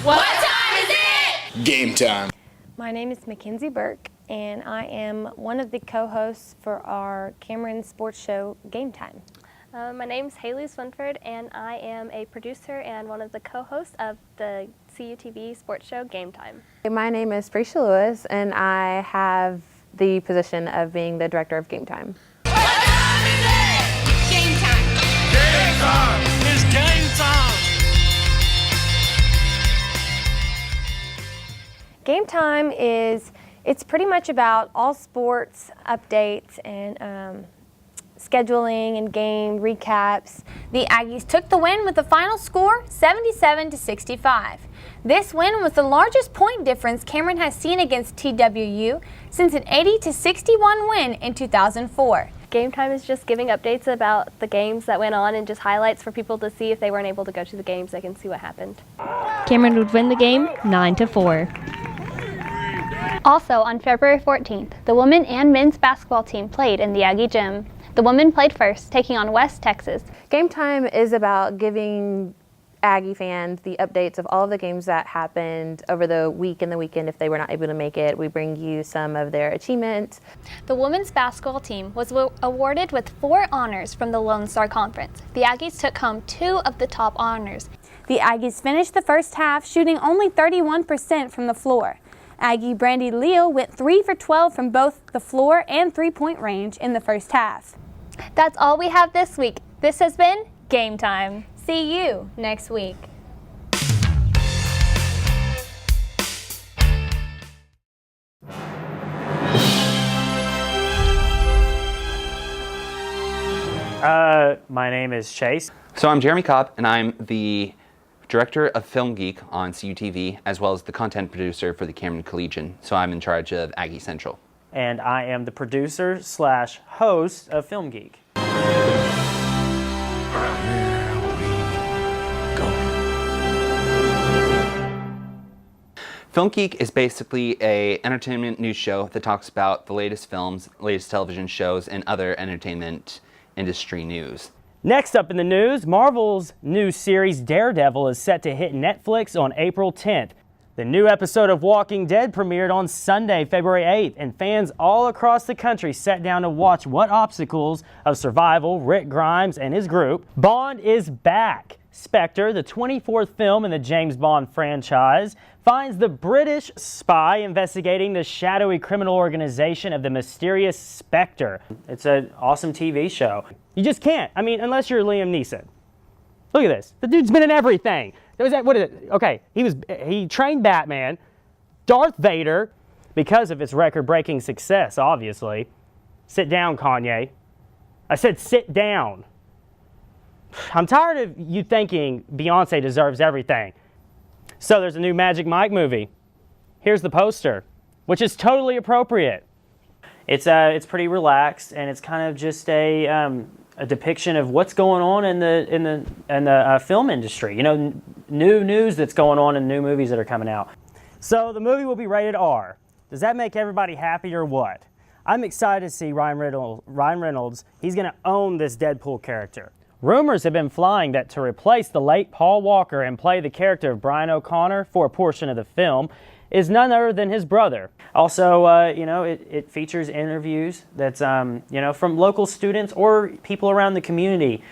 What time is it? Game time. My name is Mackenzie Burke, and I am one of the co-hosts for our Cameron sports show, Game Time. My name is Haley Swinford, and I am a producer and one of the co-hosts of the CUTV sports show, Game Time. My name is Frecia Lewis, and I have the position of being the director of Game Time. What time is it? Game time. Game time. It's game time. Game Time it's pretty much about all sports updates and scheduling and game recaps. The Aggies took the win with the final score 77-65. This win was the largest point difference Cameron has seen against TWU since an 80-61 win in 2004. Game Time is just giving updates about the games that went on and just highlights for people to see if they weren't able to go to the games, they can see what happened. Cameron would win the game 9-4. Also, on February 14th, the women and men's basketball team played in the Aggie Gym. The women played first, taking on West Texas. Game Time is about giving Aggie fans the updates of all of the games that happened over the week and the weekend if they were not able to make it. We bring you some of their achievements. The women's basketball team was awarded with 4 honors from the Lone Star Conference. The Aggies took home 2 of the top honors. The Aggies finished the first half shooting only 31% from the floor. Aggie Brandy Leal went 3 for 12 from both the floor and three-point range in the first half. That's all we have this week. This has been Game Time. See you next week. My name is Chase. So I'm Jeremy Cobb, and I'm the Director of Film Geek on CUTV, as well as the content producer for the Cameron Collegian. So I'm in charge of Aggie Central. And I am the producer / host of Film Geek. Film Geek is basically a entertainment news show that talks about the latest films, latest television shows, and other entertainment industry news. Next up in the news, Marvel's new series Daredevil is set to hit Netflix on April 10th. The new episode of Walking Dead premiered on Sunday, February 8th, and fans all across the country sat down to watch what obstacles of survival Rick Grimes and his group. Bond is back. Spectre, the 24th film in the James Bond franchise, finds the British spy investigating the shadowy criminal organization of the mysterious Spectre. It's an awesome TV show. You just can't. I mean, unless you're Liam Neeson. Look at this. The dude's been in everything. What is it? Okay, he trained Batman, Darth Vader, because of its record-breaking success, obviously. Sit down, Kanye. I said sit down. I'm tired of you thinking Beyonce deserves everything. So there's a new Magic Mike movie. Here's the poster, which is totally appropriate. It's pretty relaxed, and it's kind of just a depiction of what's going on in the film industry. You know, new news that's going on in new movies that are coming out. So the movie will be rated R. Does that make everybody happy or what? I'm excited to see Ryan Reynolds. He's going to own this Deadpool character. Rumors have been flying that to replace the late Paul Walker and play the character of Brian O'Connor for a portion of the film is none other than his brother. Also, it features interviews that's, from local students or people around the community.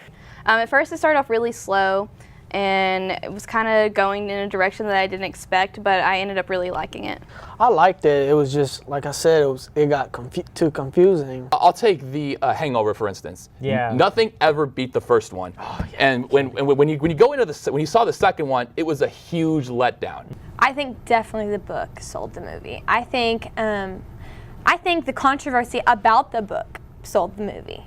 At first it started off really slow, and it was kind of going in a direction that I didn't expect, but I ended up really liking it. I liked it. It was just, like I said, it got too confusing. I'll take the Hangover, for instance. Yeah. Nothing ever beat the first one. Oh, yeah. And when you saw the second one, it was a huge letdown. I think definitely the book sold the movie. I think the controversy about the book sold the movie.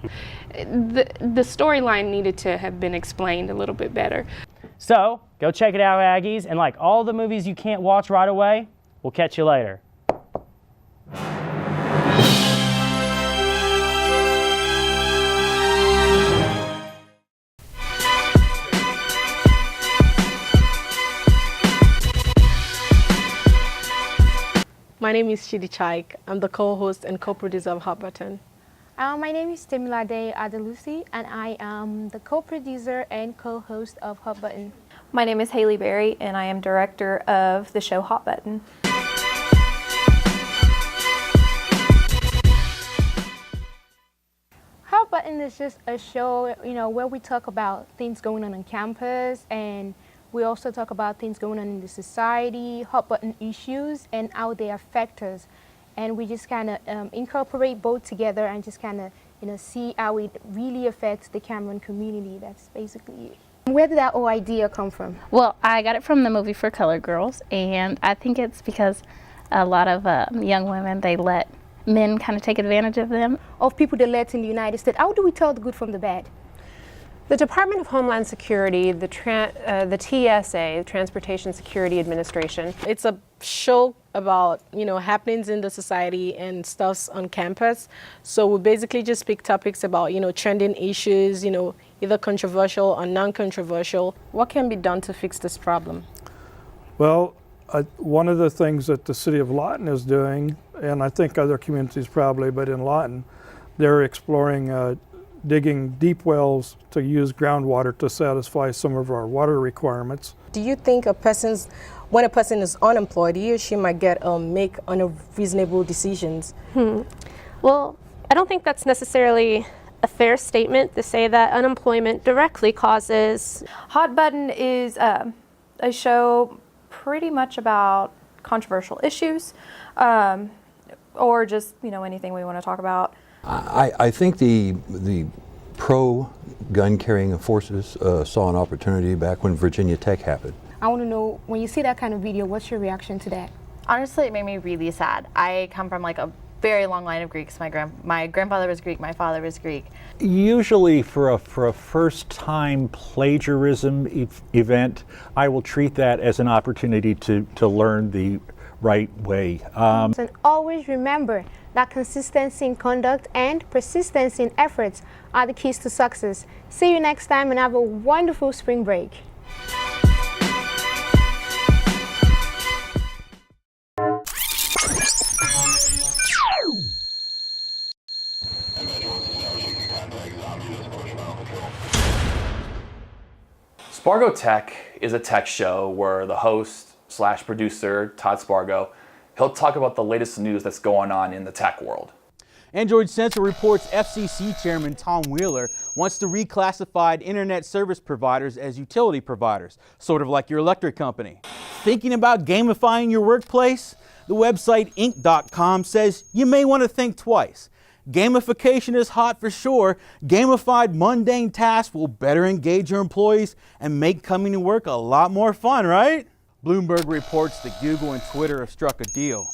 The storyline needed to have been explained a little bit better. So, go check it out, Aggies, and like all the movies you can't watch right away, we'll catch you later. My name is Chidi Chaik. I'm the co-host and co-producer of Hot Button. My name is Temilade Adelusi, and I am the co-producer and co-host of Hot Button. My name is Haley Berry, and I am director of the show Hot Button. Hot Button is just a show, where we talk about things going on campus, and we also talk about things going on in the society, hot button issues, and how they affect us. And we just kind of incorporate both together and just kind of, see how it really affects the Cameron community. That's basically it. Where did that whole idea come from? Well, I got it from the movie For Colored Girls, and I think it's because a lot of young women, they let men kind of take advantage of them. Of people that let in the United States. How do we tell the good from the bad? The Department of Homeland Security, the TSA, the Transportation Security Administration. It's a show about, happenings in the society and stuff on campus. So we basically just pick topics about, trending issues, either controversial or non-controversial. What can be done to fix this problem? Well, one of the things that the city of Lawton is doing, and I think other communities probably, but in Lawton, they're exploring digging deep wells to use groundwater to satisfy some of our water requirements. Do you think when a person is unemployed, he or she might make unreasonable decisions? Well, I don't think that's necessarily a fair statement to say that unemployment directly causes. Hot Button is a show pretty much about controversial issues, or just anything we want to talk about. I think the pro-gun carrying forces saw an opportunity back when Virginia Tech happened. I want to know, when you see that kind of video, what's your reaction to that? Honestly, it made me really sad. I come from like a very long line of Greeks. My grandfather was Greek, my father was Greek. Usually for a first-time plagiarism event, I will treat that as an opportunity to learn the right way. And always remember that consistency in conduct and persistence in efforts are the keys to success. See you next time and have a wonderful spring break. Spargo Tech is a tech show where the host / producer, Todd Spargo, he'll talk about the latest news that's going on in the tech world. Android Central reports FCC Chairman Tom Wheeler wants to reclassify internet service providers as utility providers, sort of like your electric company. Thinking about gamifying your workplace? The website Inc.com says you may want to think twice. Gamification is hot for sure. Gamified mundane tasks will better engage your employees and make coming to work a lot more fun, right? Bloomberg reports that Google and Twitter have struck a deal.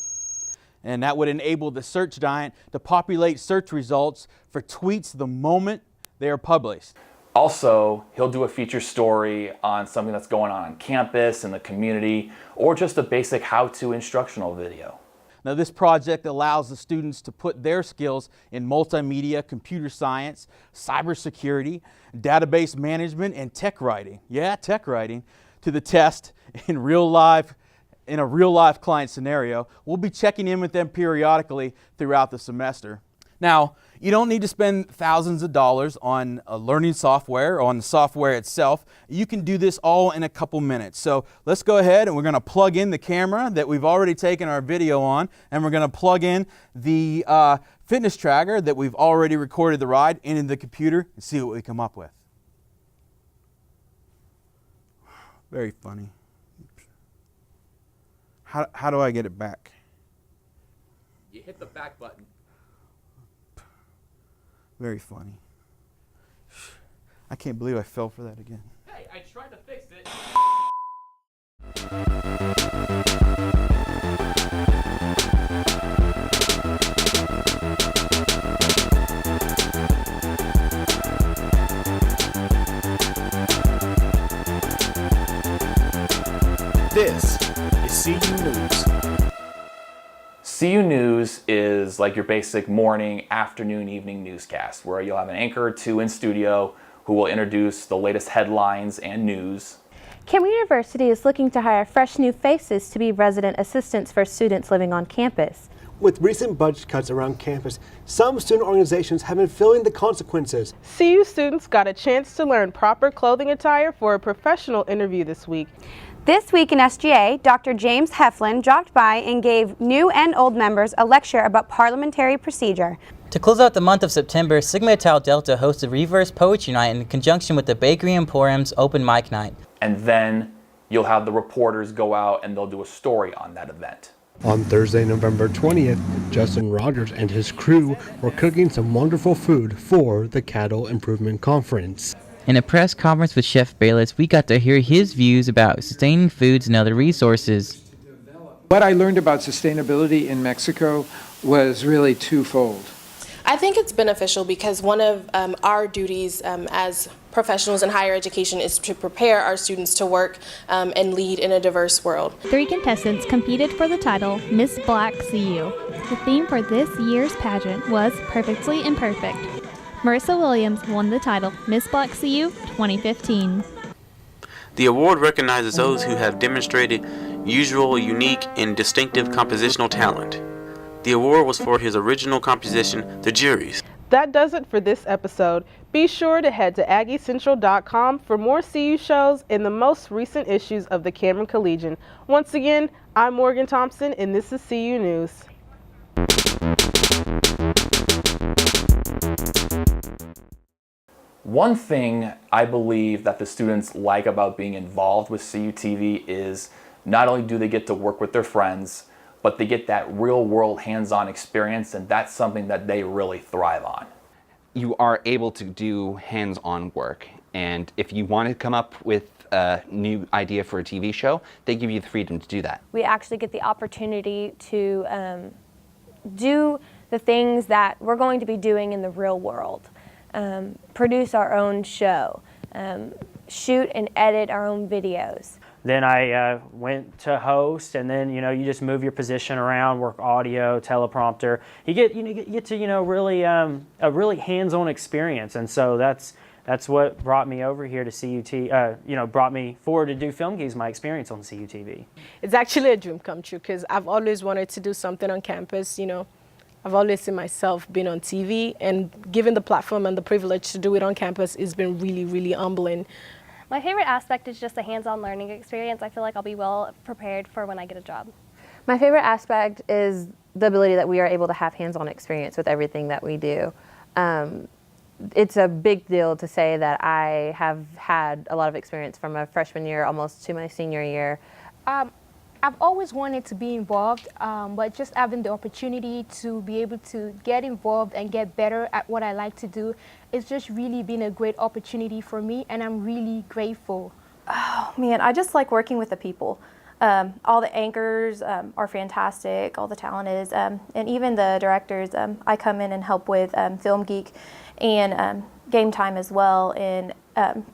And that would enable the search giant to populate search results for tweets the moment they are published. Also, he'll do a feature story on something that's going on campus, in the community, or just a basic how-to instructional video. Now, this project allows the students to put their skills in multimedia, computer science, cybersecurity, database management, and tech writing. Yeah, tech writing to the test in a real life client scenario. We'll be checking in with them periodically throughout the semester. Now, you don't need to spend thousands of dollars on learning software or on the software itself. You can do this all in a couple minutes. So let's go ahead and we're going to plug in the camera that we've already taken our video on, and we're going to plug in the fitness tracker that we've already recorded the ride into the computer and see what we come up with. Very funny. How do I get it back? You hit the back button. Very funny. I can't believe I fell for that again. Hey, I tried to fix it. This is CU News. CU News is like your basic morning, afternoon, evening newscast where you'll have an anchor or two in studio who will introduce the latest headlines and news. Cameron University is looking to hire fresh new faces to be resident assistants for students living on campus. With recent budget cuts around campus, some student organizations have been feeling the consequences. CU students got a chance to learn proper clothing attire for a professional interview this week. This week in SGA, Dr. James Heflin dropped by and gave new and old members a lecture about parliamentary procedure. To close out the month of September, Sigma Tau Delta hosted Reverse Poetry Night in conjunction with the Bakery Emporium's Open Mic Night. And then you'll have the reporters go out and they'll do a story on that event. On Thursday, November 20th, Justin Rogers and his crew were cooking some wonderful food for the Cattle Improvement Conference. In a press conference with Chef Bayless, we got to hear his views about sustaining foods and other resources. What I learned about sustainability in Mexico was really twofold. I think it's beneficial because one of our duties as professionals in higher education is to prepare our students to work and lead in a diverse world. 3 contestants competed for the title Miss Black CU. The theme for this year's pageant was Perfectly Imperfect. Marissa Williams won the title Miss Black CU 2015. The award recognizes those who have demonstrated usual, unique, and distinctive compositional talent. The award was for his original composition, The Juries. That does it for this episode. Be sure to head to AggieCentral.com for more CU shows and the most recent issues of the Cameron Collegian. Once again, I'm Morgan Thompson, and this is CU News. One thing I believe that the students like about being involved with CUTV is not only do they get to work with their friends, but they get that real-world hands-on experience, and that's something that they really thrive on. You are able to do hands-on work, and if you want to come up with a new idea for a TV show, they give you the freedom to do that. We actually get the opportunity to do the things that we're going to be doing in the real world. Produce our own show, shoot and edit our own videos. Then I went to host, and then you just move your position around, work audio, teleprompter. You get to really a really hands-on experience, and so that's what brought me over here to CUT. Brought me forward to do Film Geeks, my experience on CUTV. It's actually a dream come true because I've always wanted to do something on campus. I've always seen myself being on TV, and given the platform and the privilege to do it on campus, it's been really, really humbling. My favorite aspect is just the hands-on learning experience. I feel like I'll be well prepared for when I get a job. My favorite aspect is the ability that we are able to have hands-on experience with everything that we do. It's a big deal to say that I have had a lot of experience from my freshman year almost to my senior year. I've always wanted to be involved, but just having the opportunity to be able to get involved and get better at what I like to do, it's just really been a great opportunity for me, and I'm really grateful. Oh man, I just like working with the people. All the anchors are fantastic, all the talent is, and even the directors. I come in and help with Film Geek and Game Time as well, and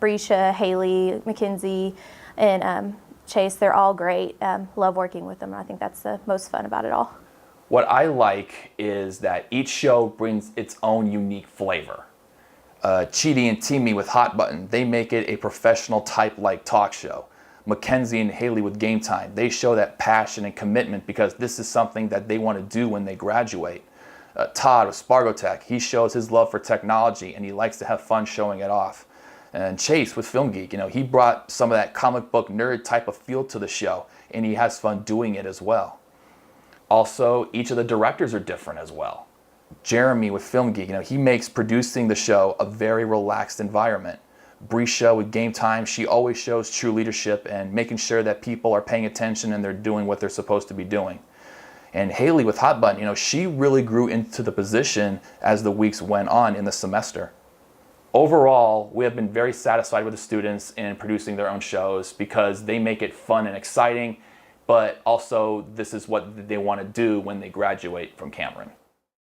Brescia, Haley, Mackenzie, and Chase, they're all great. Love working with them. I think that's the most fun about it all. What I like is that each show brings its own unique flavor. Chidi and Timmy with Hot Button, they make it a professional type-like talk show. Mackenzie and Haley with Game Time, they show that passion and commitment because this is something that they want to do when they graduate. Todd with Spargo Tech, he shows his love for technology and he likes to have fun showing it off. And Chase with Film Geek, he brought some of that comic book nerd type of feel to the show, and he has fun doing it as well. Also, each of the directors are different as well. Jeremy with Film Geek, he makes producing the show a very relaxed environment. Brescia with Game Time, she always shows true leadership and making sure that people are paying attention and they're doing what they're supposed to be doing. And Haley with Hot Button, she really grew into the position as the weeks went on in the semester. Overall, we have been very satisfied with the students in producing their own shows because they make it fun and exciting, but also this is what they want to do when they graduate from Cameron.